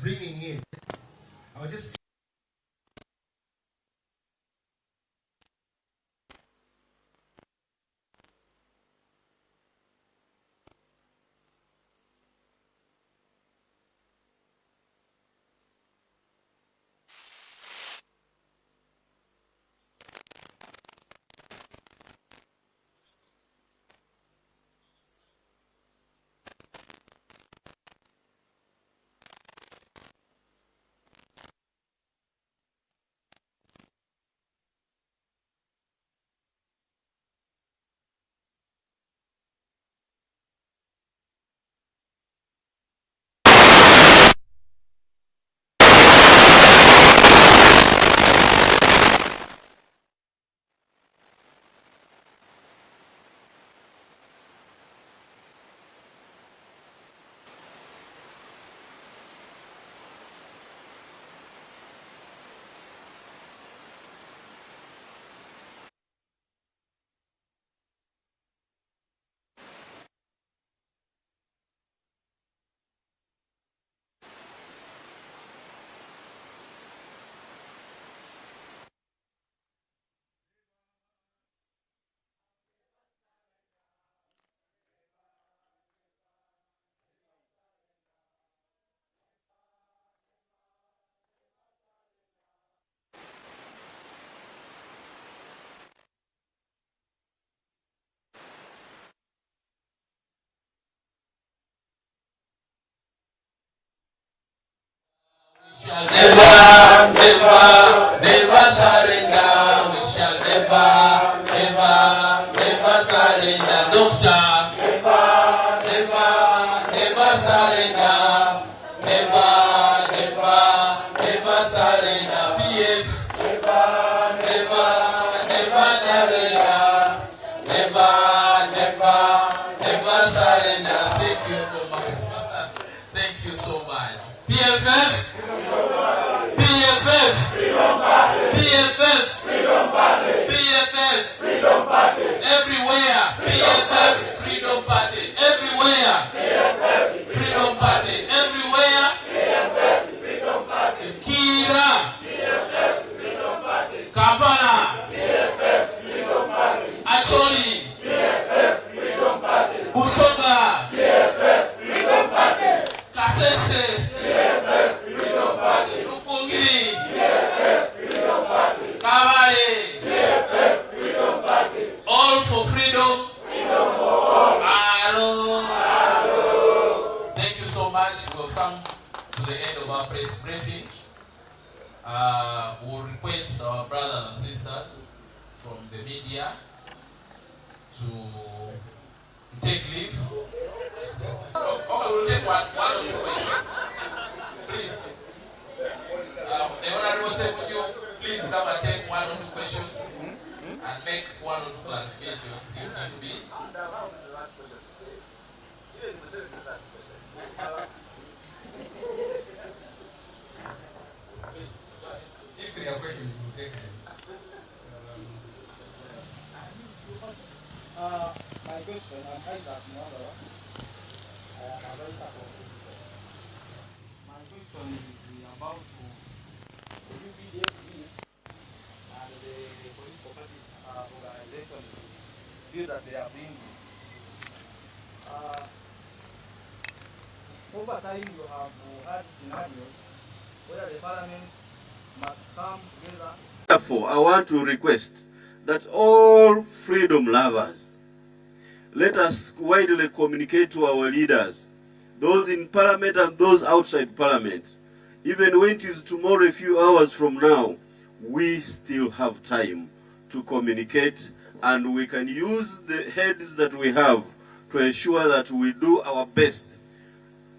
bringing in. I was just shall never, never, never surrender. We shall never, never, never surrender. Doctor, never, never, never surrender. Never, never, never surrender. PF, never, never, never surrender. Never, never, never surrender. Thank you so much. Thank you so much. PFF. PFF, PFF, PFF, Freedom Party, everywhere. PFF, Freedom Party, everywhere. Freedom Party, everywhere. Freedom Party, Kira, Freedom Party, Kampala, Freedom Party, Acholi, Freedom Party, Busoga, Freedom Party, Kasese, Freedom Party, Rukungiri, Freedom Party, Kavale, Freedom Party, all for freedom, freedom for all. Thank you so much. We've come to the end of our press briefing. We'll request our brothers and sisters from the media to take leave. Okay, we'll take one or two questions. Please. The Honorable Secretary, please come and take one or two questions and make one or two clarifications if need be. If there are questions, we'll take them. My question, I'm Isaac Mwala. I am a very supportive. My question is about the UPDF and the political party organizations bill that they are bringing. Over time, you have had scenarios where the parliament must come together. Therefore, I want to request that all freedom lovers, let us widely communicate to our leaders, those in parliament and those outside parliament. Even when it is tomorrow, a few hours from now, we still have time to communicate, and we can use the heads that we have to ensure that we do our best.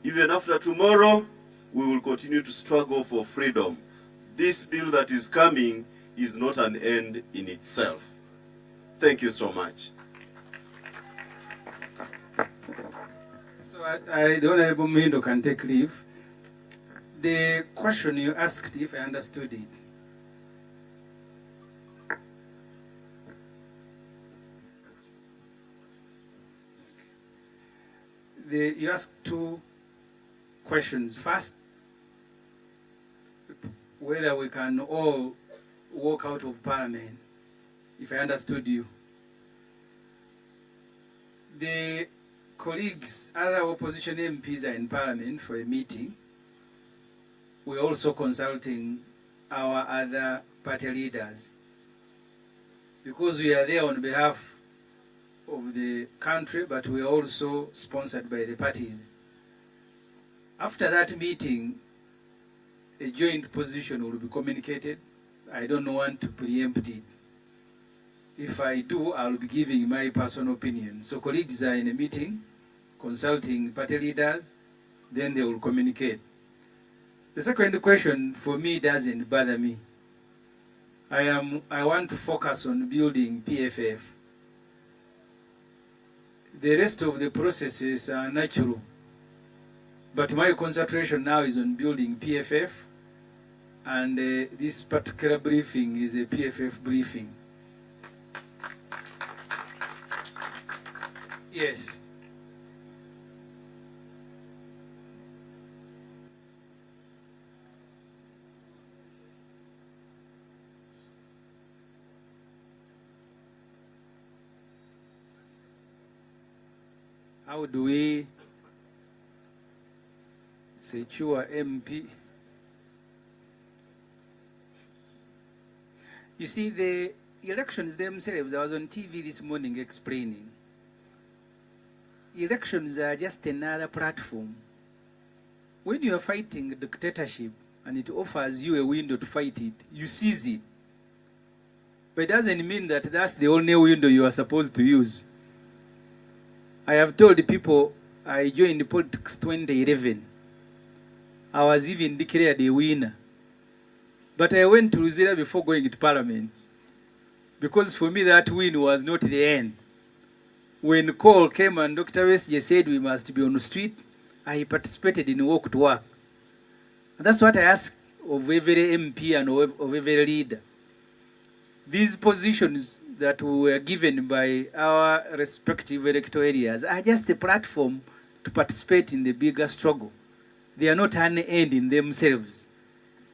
Even after tomorrow, we will continue to struggle for freedom. This bill that is coming is not an end in itself. Thank you so much. So the Honorable Mindo can take leave. The question you asked, if I understood it, you asked two questions. First, whether we can all walk out of Parliament, if I understood you. The colleagues, other opposition MPs are in Parliament for a meeting. We're also consulting our other party leaders because we are there on behalf of the country, but we are also sponsored by the parties. After that meeting, a joint position will be communicated. I don't want to preempt it. If I do, I'll be giving my personal opinion. So colleagues are in a meeting, consulting party leaders, then they will communicate. The second question for me doesn't bother me. I want to focus on building PFF. The rest of the processes are natural. But my concentration now is on building PFF, and this particular briefing is a PFF briefing. Yes. How do we secure MP? You see, the elections themselves, I was on TV this morning explaining, elections are just another platform. When you are fighting dictatorship and it offers you a window to fight it, you seize it. But it doesn't mean that that's the only window you are supposed to use. I have told the people I joined politics 2011. I was even declared a winner. But I went to Luzira before going to Parliament. Because for me that win was not the end. When call came and Dr. Westje said we must be on the street, I participated in walk to work. And that's what I ask of every MP and of every leader. These positions that we were given by our respective electoral areas are just a platform to participate in the bigger struggle. They are not an end in themselves.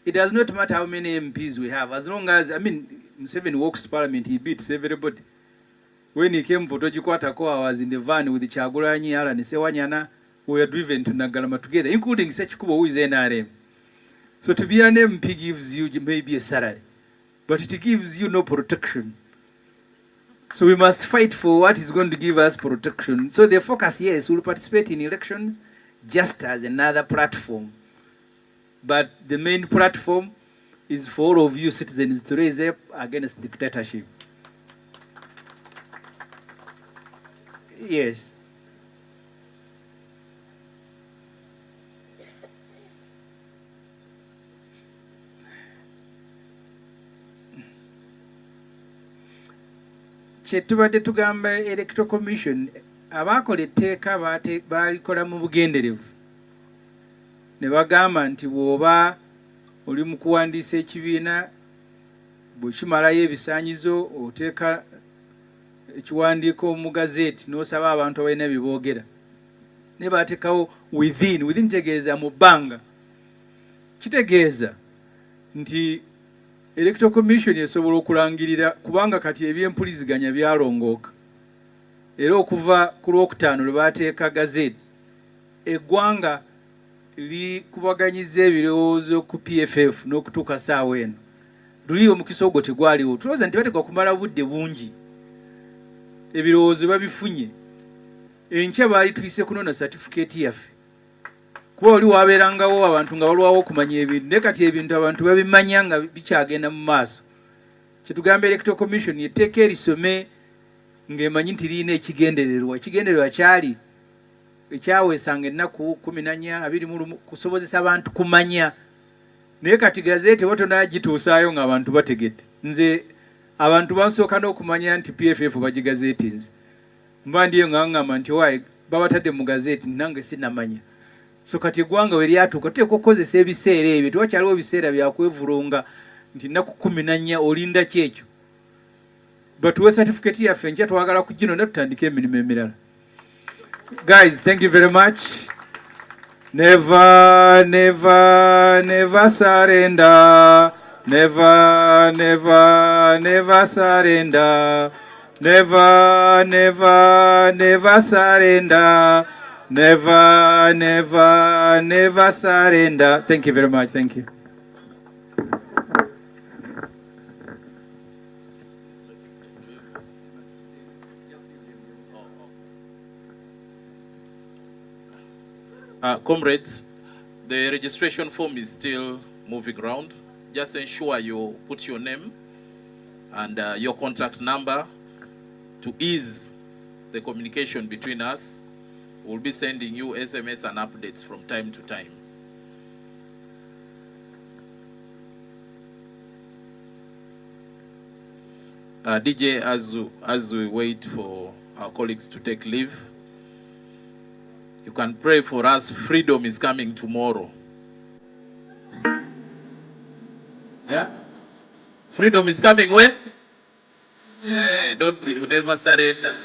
It does not matter how many MPs we have, as long as, Museveni walks to Parliament, he beats everybody. When he came for Tojikwatako, I was in the van with the Chagulanyi, Alan, Sewanyana, we were driven to Nagalama together, including Sechikubo, who is NRM. So to be an MP gives you maybe a salary, but it gives you no protection. So we must fight for what is going to give us protection. So the focus, yes, we'll participate in elections just as another platform. But the main platform is for all of you citizens to raise up against dictatorship. Yes. Kyetubadde tugamba Electoral Commission abaakola etteeka baalikola mu bugenderevu ne bagamba nti bw'oba oli mu kuwandiisa ekibiina bwe kimalayo ebisaanyizo oteeka ekiwandiiko mu gazeeti n'osaba abantu abalina bye boogera ne baateekawo within tegeeza mu bbanga kitegeeza nti Electoral Commission esobola okulangirira kubanga kati ebyempuliziganya byalongooka era okuva ku Lwokutaano lwe baateeka gazeeti eggwanga likubaganyiza ebirowoozo ku PFF n'okutuuka saawa eno luli omukisa ogwo tegwaliwo tulowooza nti bateekwa kumala budde bungi ebirowoozo babifunye enkya baali tuyise kunona certificate yaffe kuba oli wabeerangawo abantu nga walwawo okumanya ebintu naye kati ebintu abantu babimanya nga bikyagenda mu maaso kyetugamba Electoral Commission etteeka erisome ng'emanyi nti lirina ekigendererwa kyali ekyaweesanga ennaku 14 kusobozesa abantu kumanya naye kati gazeeti botonagituusaayo ng'abantu bategedde nze abantu bansooka n'okumanya nti PFF bagigazeetinze mba ndiyo ng'aŋŋamba nti waayi babatadde mu gazeeti nange sinamanya so kati eggwanga we lyatuuka tuteekwa okukozesa ebiseera ebyo tewakyaliwo biseera byakwevulunga nti nnaku 14 olinda ki ekyo batuwe certificate yaffe enkya twagala ku gino natutandika emirimu emirala. Guys, thank you very much. Never, never, never surrender. Never, never, never surrender. Never, never, never surrender. Never, never, never surrender. Thank you very much. Thank you. Comrades, the registration form is still moving around. Just ensure you put your name and your contact number to ease the communication between us. We'll be sending you SMS and updates from time to time. DJ, as we wait for our colleagues to take leave, you can pray for us. Freedom is coming tomorrow. Yeah? Freedom is coming when? Yeah, you never surrender.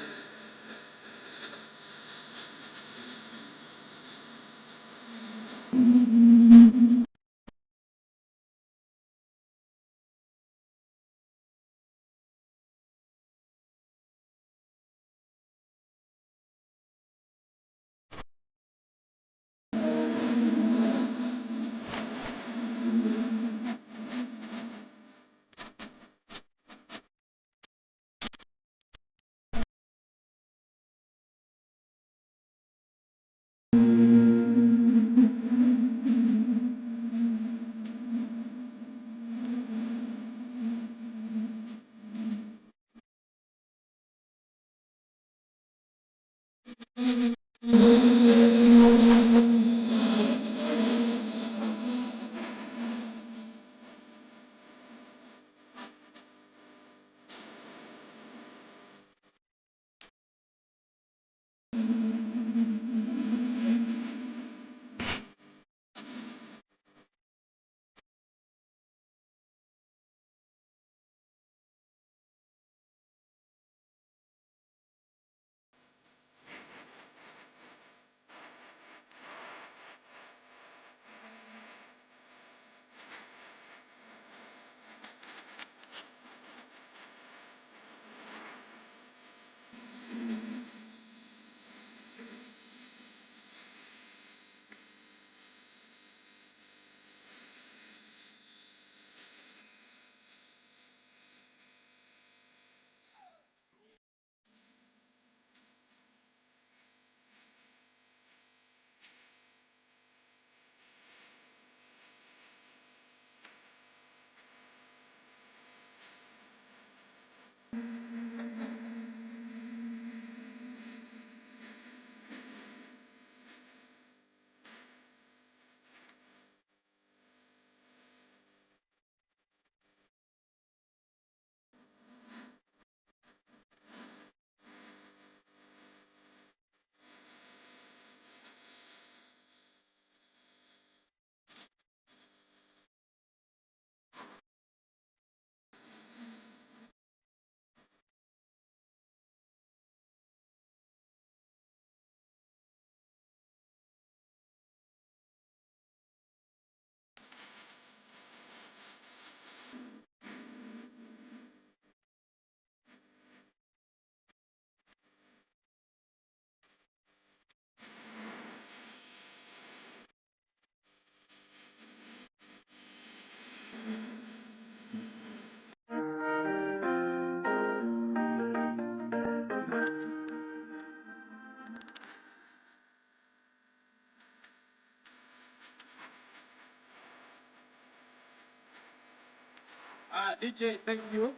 DJ, thank you.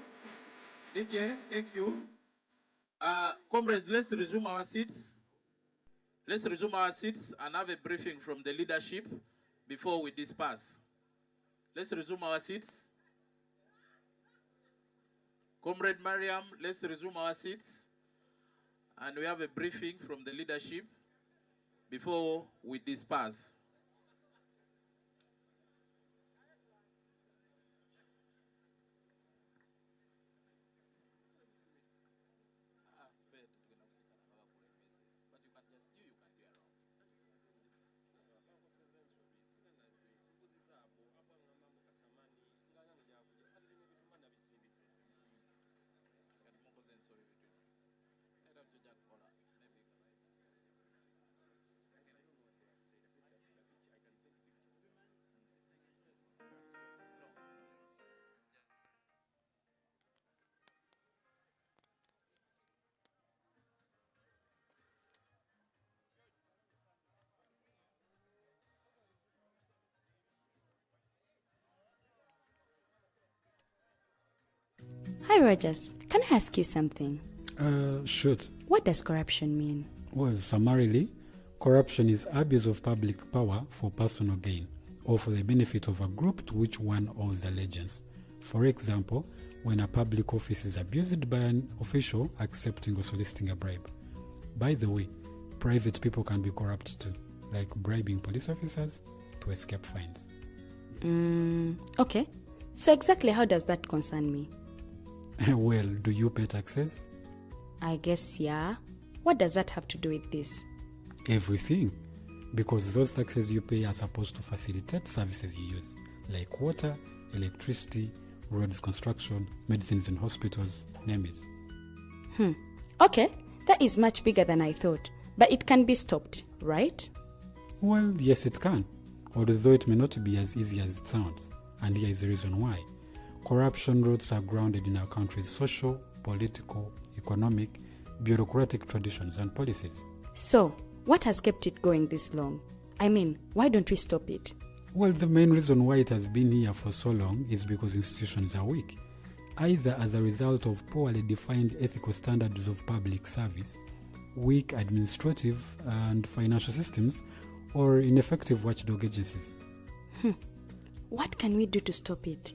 DJ, thank you. Comrades, let's resume our seats. Let's resume our seats and have a briefing from the leadership before we disperse. Let's resume our seats. Comrade Mariam, let's resume our seats. And we have a briefing from the leadership before we disperse. Hi, Rogers. Can I ask you something? Shoot. What does corruption mean? Well, summarily, corruption is abuse of public power for personal gain or for the benefit of a group to which one owes allegiance. For example, when a public office is abused by an official accepting or soliciting a bribe. By the way, private people can be corrupt too, like bribing police officers to escape fines. Okay. So exactly how does that concern me? Well, do you pay taxes? I guess, yeah. What does that have to do with this? Everything. Because those taxes you pay are supposed to facilitate services you use, like water, electricity, roads construction, medicines in hospitals, name it. Okay, that is much bigger than I thought. But it can be stopped, right? Well, yes, it can, although it may not be as easy as it sounds. And here is the reason why. Corruption roots are grounded in our country's social, political, economic, bureaucratic traditions and policies. So, what has kept it going this long? I mean, why don't we stop it? Well, the main reason why it has been here for so long is because institutions are weak, either as a result of poorly defined ethical standards of public service, weak administrative and financial systems, or ineffective watchdog agencies. What can we do to stop it?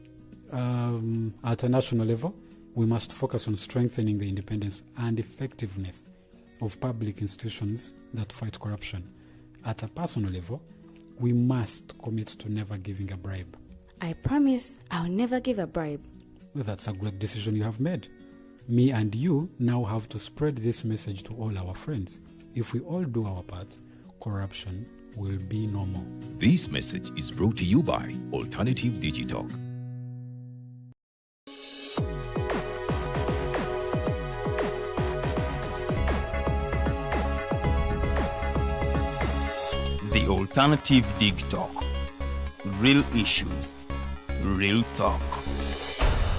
At a national level, we must focus on strengthening the independence and effectiveness of public institutions that fight corruption. At a personal level, we must commit to never giving a bribe. I promise I'll never give a bribe. Well, that's a great decision you have made. Me and you now have to spread this message to all our friends. If we all do our part, corruption will be no more. This message is brought to you by Alternative Digital. The Alternative Dig Talk. Real issues, real talk.